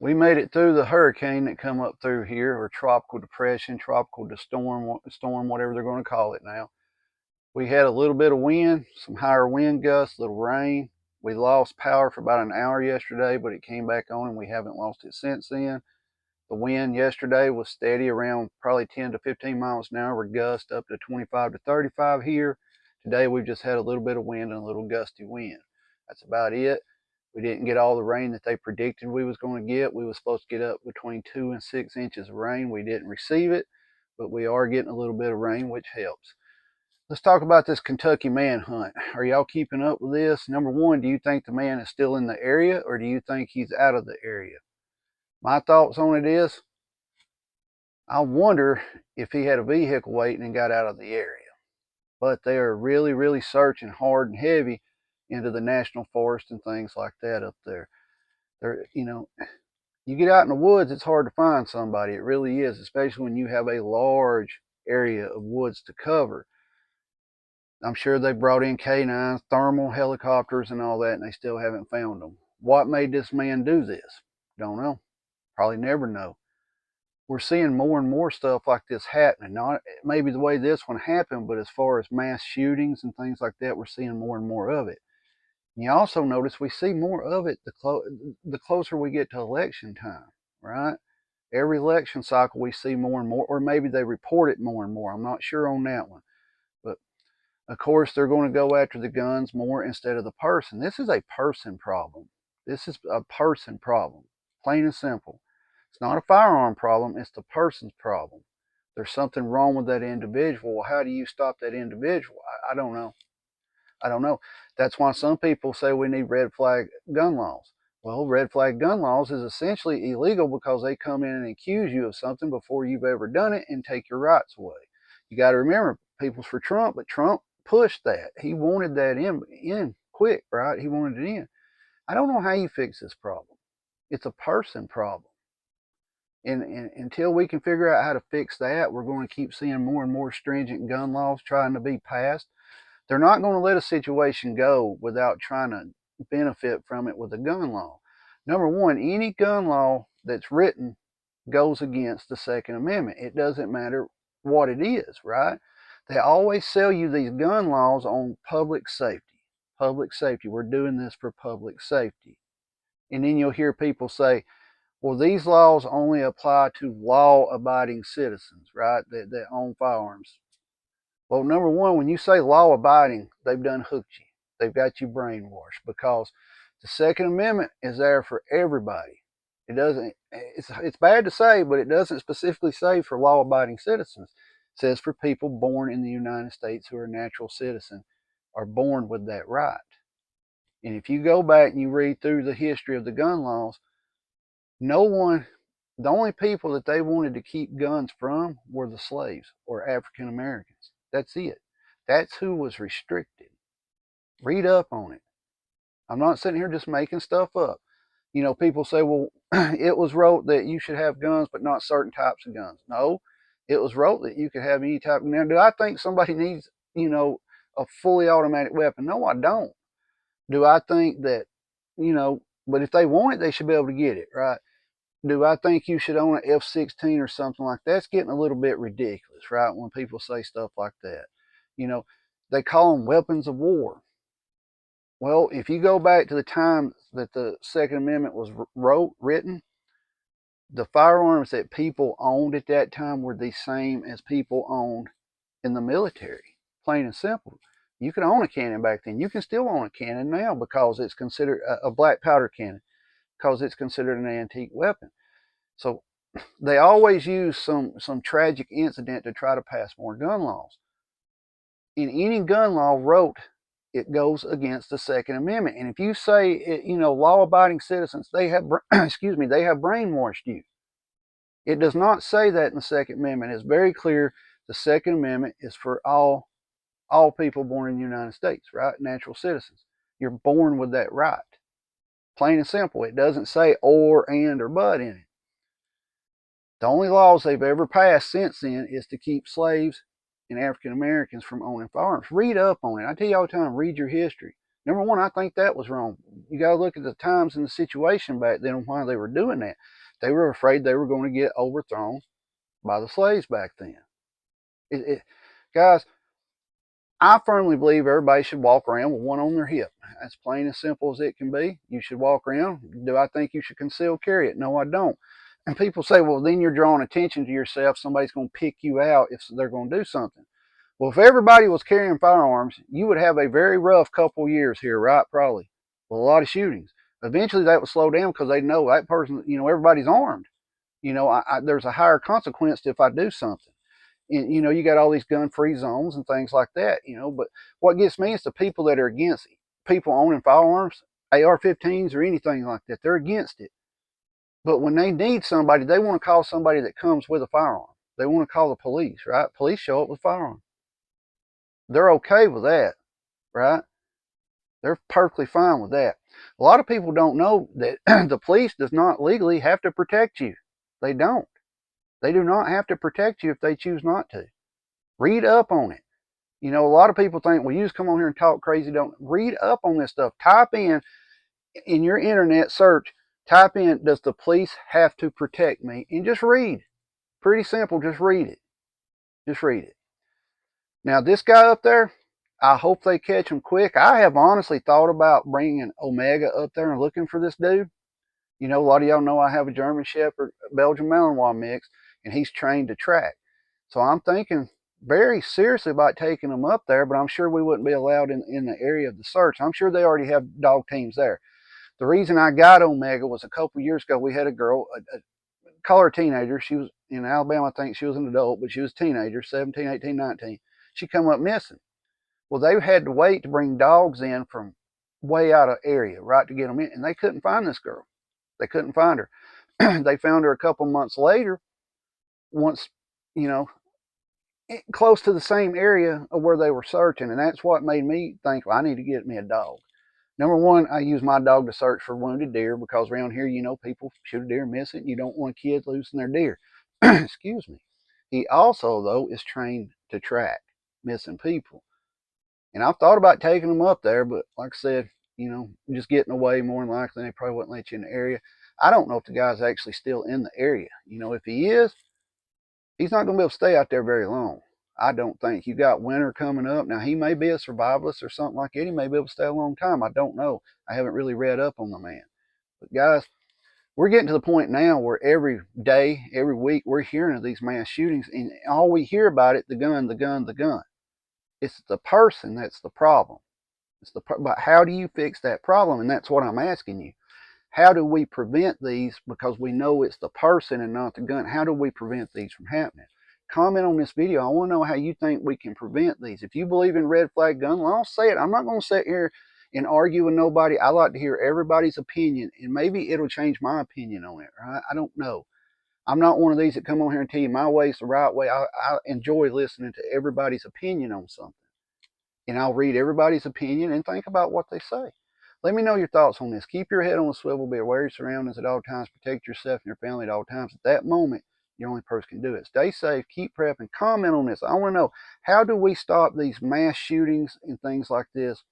We made it through the hurricane that come up through here, or tropical depression, tropical storm, whatever they're going to call it now. We had a little bit of wind, some higher wind gusts, little rain. We lost power for about an hour yesterday, but it came back on and we haven't lost it since then. The wind yesterday was steady around probably 10 to 15 miles an hour with gusts up to 25 to 35 here. Today we've just had a little bit of wind and a little gusty wind. That's about it. We didn't get all the rain that they predicted we was going to get. We was supposed to get up between 2 and 6 inches of rain. We didn't receive it, but we are getting a little bit of rain, which helps. Let's talk about this Kentucky manhunt. Are y'all keeping up with this? Number one, do you think the man is still in the area, or do you think he's out of the area? My thoughts on it is, I wonder if he had a vehicle waiting and got out of the area. But they are really, really searching hard and heavy into the national forest and things like that up there. You get out in the woods, it's hard to find somebody. It really is, especially when you have a large area of woods to cover. I'm sure they brought in K9s, thermal helicopters, and all that, and they still haven't found them. What made this man do this? Don't know. Probably never know. We're seeing more and more stuff like this happening. Not maybe the way this one happened, but as far as mass shootings and things like that, we're seeing more and more of it. And you also notice we see more of it the closer we get to election time, right? Every election cycle we see more and more, or maybe they report it more and more. I'm not sure on that one. But of course, they're going to go after the guns more instead of the person. This is a person problem. This is a person problem, plain and simple. It's not a firearm problem, it's the person's problem. There's something wrong with that individual. Well, how do you stop that individual? I don't know. I don't know. That's why some people say we need red flag gun laws. Well, red flag gun laws is essentially illegal because they come in and accuse you of something before you've ever done it and take your rights away. You got to remember, people's for Trump, but Trump pushed that. He wanted that in quick, right? He wanted it in. I don't know how you fix this problem. It's a person problem. And until we can figure out how to fix that, we're going to keep seeing more and more stringent gun laws trying to be passed. They're not going to let a situation go without trying to benefit from it with a gun law. Number one, any gun law that's written goes against the Second Amendment. It doesn't matter what it is, right? They always sell you these gun laws on public safety. Public safety. We're doing this for public safety. And then you'll hear people say, well, these laws only apply to law-abiding citizens, right, that own firearms. Well, number one, when you say law-abiding, they've done hooked you. They've got you brainwashed because the Second Amendment is there for everybody. It doesn't. It's bad to say, but it doesn't specifically say for law-abiding citizens. It says for people born in the United States who are natural citizens are born with that right. And if you go back and you read through the history of the gun laws, no one, the only people that they wanted to keep guns from were the slaves or African Americans. That's it. That's who was restricted. Read up on it. I'm not sitting here just making stuff up. You know, people say, well, it was wrote that you should have guns, but not certain types of guns. No, it was wrote that you could have any type. Now, do I think somebody needs, a fully automatic weapon? No, I don't. Do I think that, but if they want it, they should be able to get it, right? Do I think you should own an F-16 or something like that? That's getting a little bit ridiculous, right? When people say stuff like that. You know, they call them weapons of war. Well, if you go back to the time that the Second Amendment was written, the firearms that people owned at that time were the same as people owned in the military. Plain and simple. You could own a cannon back then. You can still own a cannon now because it's considered a black powder cannon because it's considered an antique weapon. So they always use some tragic incident to try to pass more gun laws. In any gun law wrote, it goes against the Second Amendment. And if you say, law-abiding citizens, they have, excuse me, they have brainwashed you. It does not say that in the Second Amendment. It's very clear. The Second Amendment is for all people born in the United States, right? Natural citizens. You're born with that right. Plain and simple. It doesn't say or, and, or but in it. The only laws they've ever passed since then is to keep slaves and African Americans from owning firearms. Read up on it. I tell you all the time, read your history. Number one, I think that was wrong. You got to look at the times and the situation back then and why they were doing that. They were afraid they were going to get overthrown by the slaves back then. Guys, I firmly believe everybody should walk around with one on their hip. That's plain and simple as it can be. You should walk around. Do I think you should conceal carry it? No, I don't. And people say, well, then you're drawing attention to yourself. Somebody's going to pick you out if they're going to do something. Well, if everybody was carrying firearms, you would have a very rough couple years here, right? Probably. With a lot of shootings. Eventually that would slow down because they know that person, everybody's armed. There's a higher consequence if I do something. And, you got all these gun-free zones and things like that, But what gets me is the people that are against it. People owning firearms, AR-15s or anything like that. They're against it. But when they need somebody, they want to call somebody that comes with a firearm. They want to call the police, right? Police show up with firearms. They're okay with that, right? They're perfectly fine with that. A lot of people don't know that the police does not legally have to protect you. They don't. They do not have to protect you if they choose not to. Read up on it. A lot of people think, well, you just come on here and talk crazy. Don't read up on this stuff. Type in your internet search, type in, does the police have to protect me? And just read. Pretty simple. Just read it. Just read it. Now, this guy up there, I hope they catch him quick. I have honestly thought about bringing Omega up there and looking for this dude. A lot of y'all know I have a German Shepherd, Belgian Malinois mix, and he's trained to track. So I'm thinking very seriously about taking him up there, but I'm sure we wouldn't be allowed in the area of the search. I'm sure they already have dog teams there. The reason I got Omega was a couple years ago, we had a girl, call her a teenager. She was in Alabama, I think she was an adult, but she was a teenager, 17, 18, 19. She come up missing. Well, they had to wait to bring dogs in from way out of area, right, to get them in, and they couldn't find this girl. They couldn't find her. They found her a couple months later, once, you know, close to the same area of where they were searching, and that's what made me think, well, I need to get me a dog. Number one, I use my dog to search for wounded deer because around here, people shoot a deer, miss it, and you don't want a kid losing their deer. Excuse me. He also, though, is trained to track missing people. And I've thought about taking them up there, but like I said, just getting away more than likely, they probably wouldn't let you in the area. I don't know if the guy's actually still in the area. If he is, he's not going to be able to stay out there very long. I don't think. You got winter coming up. Now, he may be a survivalist or something like that. He may be able to stay a long time. I don't know. I haven't really read up on the man. But, guys, we're getting to the point now where every day, every week, we're hearing of these mass shootings. And all we hear about it, the gun, the gun, the gun. It's the person that's the problem. But how do you fix that problem? And that's what I'm asking you. How do we prevent these? Because we know it's the person and not the gun. How do we prevent these from happening? Comment on this video. I want to know how you think we can prevent these. If you believe in red flag gun law, say it. I'm not going to sit here and argue with nobody. I like to hear everybody's opinion, and maybe it'll change my opinion on it. Right? I don't know. I'm not one of these that come on here and tell you my way is the right way. I enjoy listening to everybody's opinion on something. And I'll read everybody's opinion and think about what they say. Let me know your thoughts on this. Keep your head on a swivel. Be aware of your surroundings at all times. Protect yourself and your family at all times. At that moment, the only person can do it. Stay safe. Keep prepping. Comment on this. I want to know, how do we stop these mass shootings and things like this?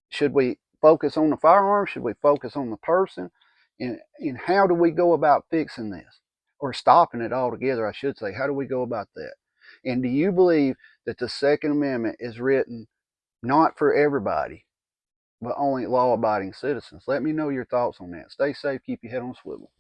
Should we focus on the firearm? Should we focus on the person? And how do we go about fixing this? Or stopping it altogether, I should say. How do we go about that? And do you believe that the Second Amendment is written not for everybody, but only law-abiding citizens? Let me know your thoughts on that. Stay safe. Keep your head on a swivel.